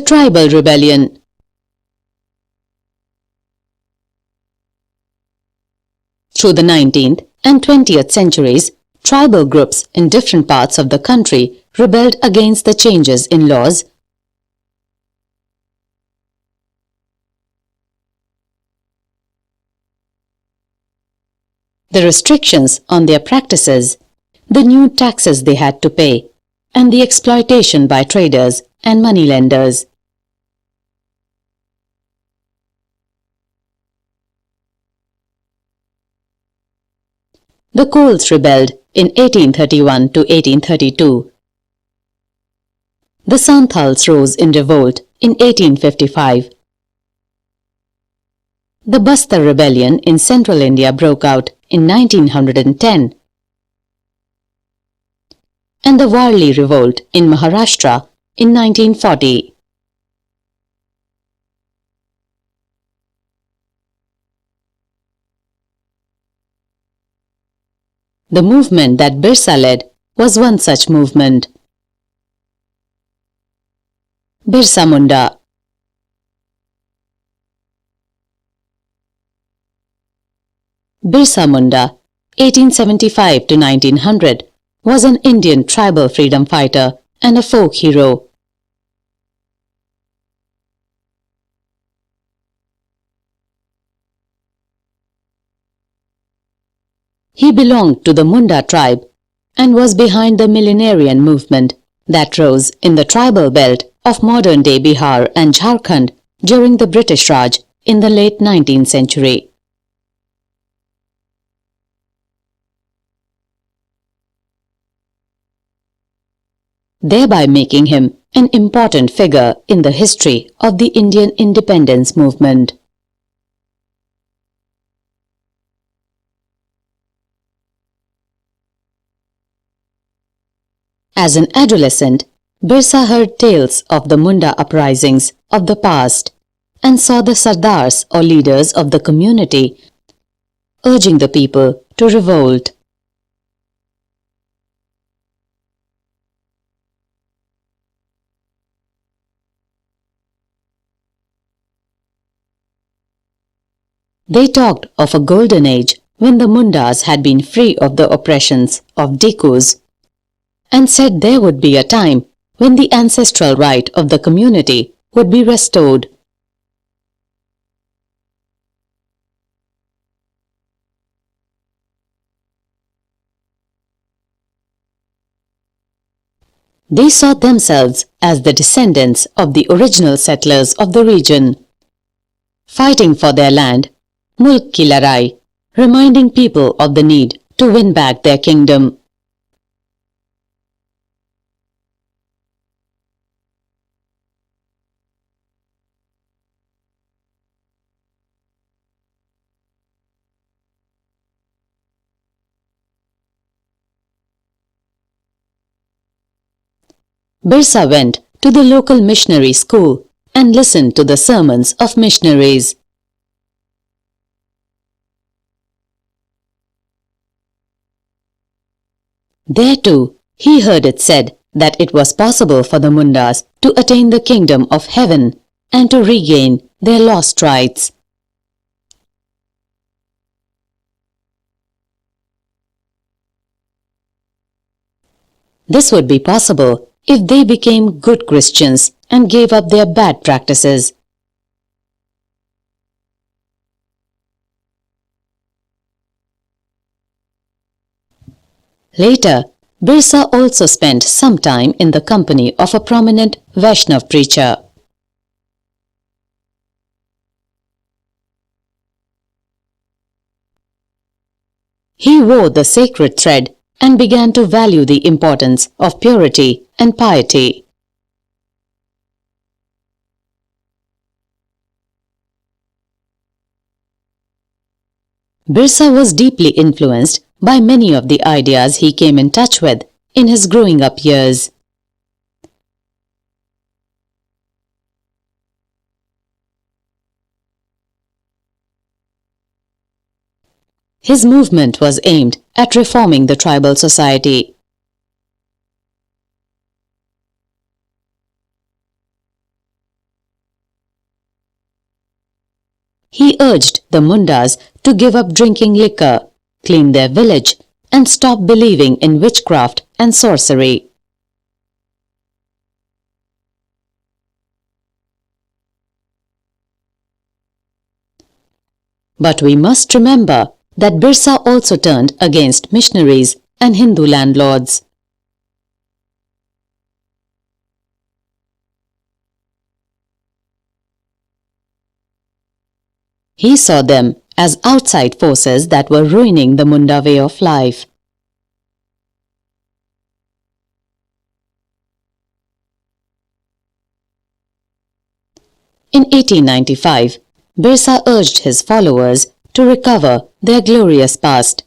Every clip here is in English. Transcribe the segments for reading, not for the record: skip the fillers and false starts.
Tribal Rebellion. Through the 19th and 20th centuries, tribal groups in different parts of the country rebelled against the changes in laws, the restrictions on their practices, the new taxes they had to pay, and the exploitation by traders and moneylenders. The Kols rebelled in 1831 to 1832. The Santals rose in revolt in 1855. The Bastar Rebellion in central India broke out in 1910, and the Warli Revolt in Maharashtra in 1940. The movement that Birsa led was one such movement. Birsa Munda. Birsa Munda, 1875 to 1900, was an Indian tribal freedom fighter and a folk hero. He belonged to the Munda tribe and was behind the millenarian movement that rose in the tribal belt of modern-day Bihar and Jharkhand during the British Raj in the late 19th century. Thereby making him an important figure in the history of the Indian independence movement. As an adolescent, Birsa heard tales of the Munda uprisings of the past and saw the Sardars or leaders of the community urging the people to revolt. They talked of a golden age when the Mundas had been free of the oppressions of Dikus, and said there would be a time when the ancestral right of the community would be restored. They saw themselves as the descendants of the original settlers of the region, fighting for their land, Mulk ki Larai, reminding people of the need to win back their kingdom. Birsa went to the local missionary school and listened to the sermons of missionaries. There too, he heard it said that it was possible for the Mundas to attain the kingdom of heaven and to regain their lost rights. This would be possible if they became good Christians and gave up their bad practices. Later, Birsa also spent some time in the company of a prominent Vaishnav preacher. He wore the sacred thread and began to value the importance of purity and piety. Birsa was deeply influenced by many of the ideas he came in touch with in his growing up years. His movement was aimed at reforming the tribal society. He urged the Mundas to give up drinking liquor, clean their village, and stop believing in witchcraft and sorcery. But we must remember that Birsa also turned against missionaries and Hindu landlords. He saw them as outside forces that were ruining the Munda way of life. In 1895, Birsa urged his followers to recover their glorious past.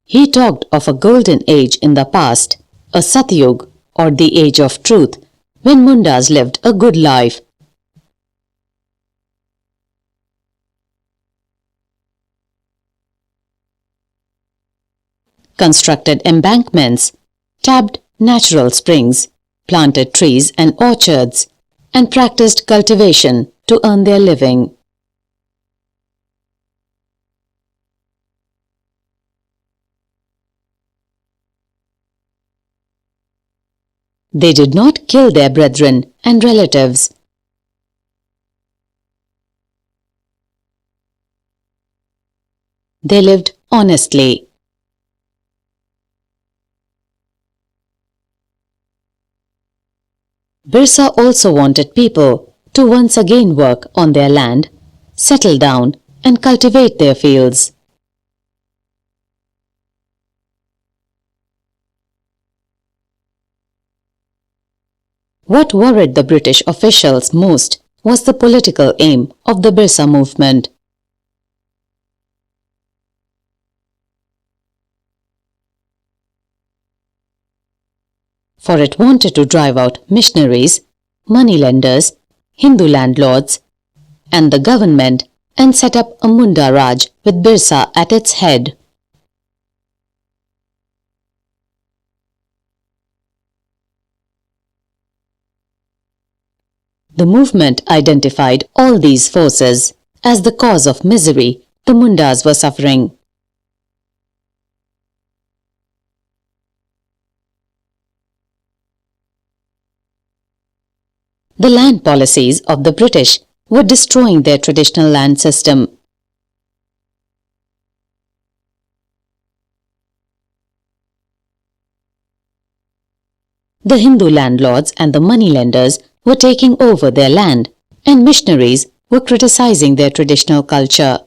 He talked of a golden age in the past, a Satyug, or the age of truth, when Mundas lived a good life. Constructed embankments, tapped natural springs, planted trees and orchards, and practiced cultivation to earn their living. They did not kill their brethren and relatives. They lived honestly. Birsa also wanted people to once again work on their land, settle down and cultivate their fields. What worried the British officials most was the political aim of the Birsa movement. For it wanted to drive out missionaries, moneylenders, Hindu landlords, and the government and set up a Munda Raj with Birsa at its head. The movement identified all these forces as the cause of misery the Mundas were suffering. The land policies of the British were destroying their traditional land system. The Hindu landlords and the moneylenders were taking over their land, and missionaries were criticizing their traditional culture.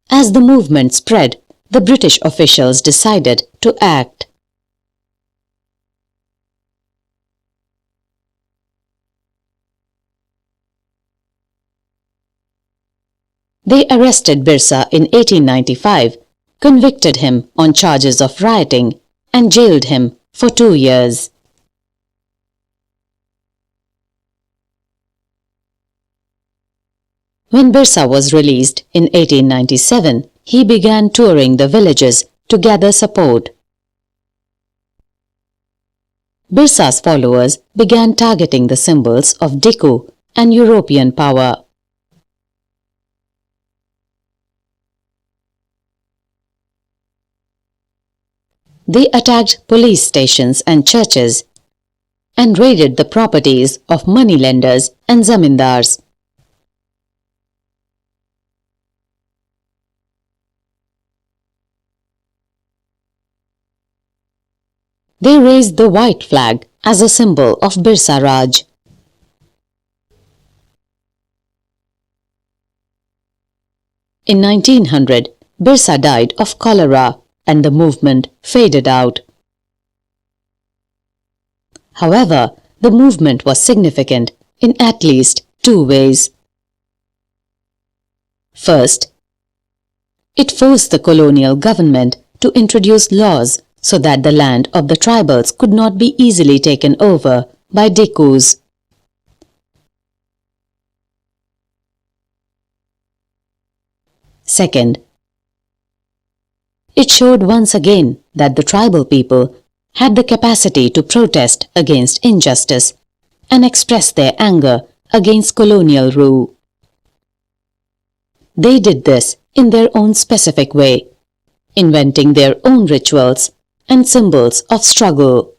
As the movement spread, the British officials decided to act. They arrested Birsa in 1895, convicted him on charges of rioting, and jailed him for 2 years. When Birsa was released in 1897, he began touring the villages to gather support. Birsa's followers began targeting the symbols of Diku and European power. They attacked police stations and churches and raided the properties of moneylenders and zamindars. They raised the white flag as a symbol of Birsa Raj. In 1900, Birsa died of cholera and the movement faded out. However, the movement was significant in at least 2 ways. First, it forced the colonial government to introduce laws so that the land of the tribals could not be easily taken over by Dikus. Second, It showed once again that the tribal people had the capacity to protest against injustice and express their anger against colonial rule. They did this in their own specific way, inventing their own rituals and symbols of struggle.